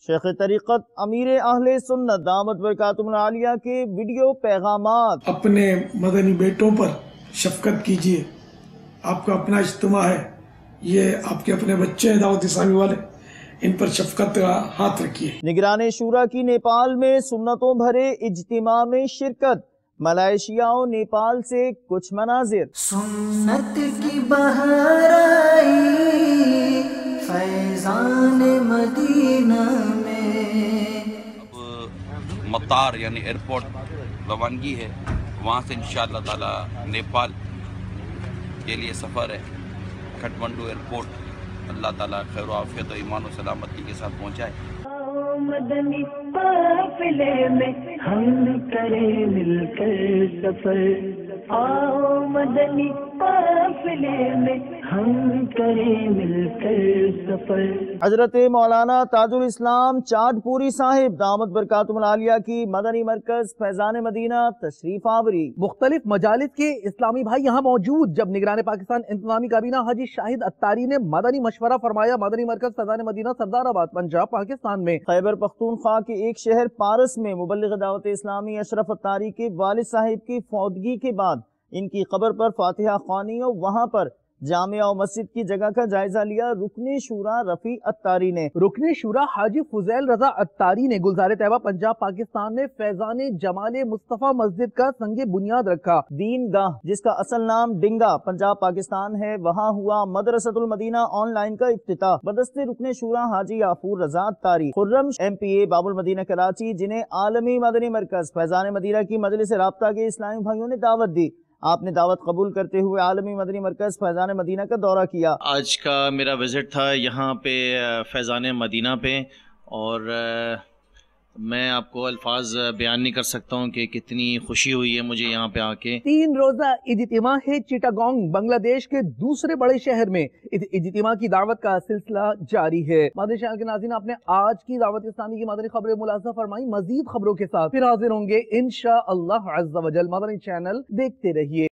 شیخ طریقت امیر اہل سنت دامت برکاتہم العالیہ کے ویڈیو پیغامات۔ اپنے مدنی بیٹوں پر شفقت کیجیے، آپ کا اپنا اجتماع ہے، یہ آپ کے اپنے بچے ہیں دعوت اسلامی والے، ان پر شفقت کا ہاتھ رکھیے۔ نگران شورا کی نیپال میں سنتوں بھرے اجتماع میں شرکت، ملائیشیا و نیپال سے کچھ مناظر۔ سنت کی بہار آئی فیضان مدینہ میں، اب مطار یعنی ایئرپورٹ روانگی ہے، وہاں سے انشاءاللہ تعالی نیپال کے لیے سفر ہے۔ کھٹمنڈو ایئرپورٹ اللہ تعالیٰ خیر و عافیت و ایمان و سلامتی کے ساتھ پہنچائے۔ مدنی قافلے میں ہم کریں مل کر سفر، آؤ مدنی قافلے میں ہم کریں مل کر سفر۔ حضرت مولانا تاج الاسلام چاٹ پوری صاحب دامت برکاتہم العالیہ کی مدنی مرکز فیضان مدینہ تشریف آوری۔ مختلف مجالس کے اسلامی بھائی یہاں موجود جب نگران پاکستان انتظامی کابینہ حاجی شاہد اتاری نے مدنی مشورہ فرمایا۔ مدنی مرکز فیضان مدینہ سردار آباد پنجاب پاکستان میں خیبر پختونخوا کے ایک شہر پارس میں مبلغ دعوت اسلامی اشرف اتاری کے والد صاحب کی فوتگی کے بعد ان کی قبر پر فاتحہ خوانی اور وہاں پر جامعہ و مسجد کی جگہ کا جائزہ لیا رکن شورا رفیع اتاری نے۔ رکن شورا حاجی فضیل رضا اتاری نے گلزار طیبہ پنجاب پاکستان میں فیضان جمال مصطفیٰ مسجد کا سنگ بنیاد رکھا۔ دین گاہ جس کا اصل نام ڈنگا پنجاب پاکستان ہے، وہاں ہوا مدرسۃ المدینہ آن لائن کا افتتاح بدست رکن شورا حاجی غفور رضا اتاری۔ خرم MPA باب المدینہ کراچی جنہیں عالمی مدنی مرکز فیضان مدینہ کی مجلس رابطہ کے اسلامی بھائیوں نے دعوت دی، آپ نے دعوت قبول کرتے ہوئے عالمی مدنی مرکز فیضان مدینہ کا دورہ کیا۔ آج کا میرا وزٹ تھا یہاں پہ فیضان مدینہ پہ، اور میں آپ کو الفاظ بیان نہیں کر سکتا ہوں کہ کتنی خوشی ہوئی ہے مجھے یہاں پہ آ کے۔ 3 روزہ اجتماع ہے چٹاگانگ بنگلہ دیش کے دوسرے بڑے شہر میں۔ اجتماع کی دعوت کا سلسلہ جاری ہے۔ مدنی چینل کے ناظرین، آپ نے آج کی دعوت اسلامی کی مدنی خبریں ملاحظہ فرمائی۔ مزید خبروں کے ساتھ پھر حاضر ہوں گے انشاءاللہ عز و جل۔ مدنی چینل دیکھتے رہیے۔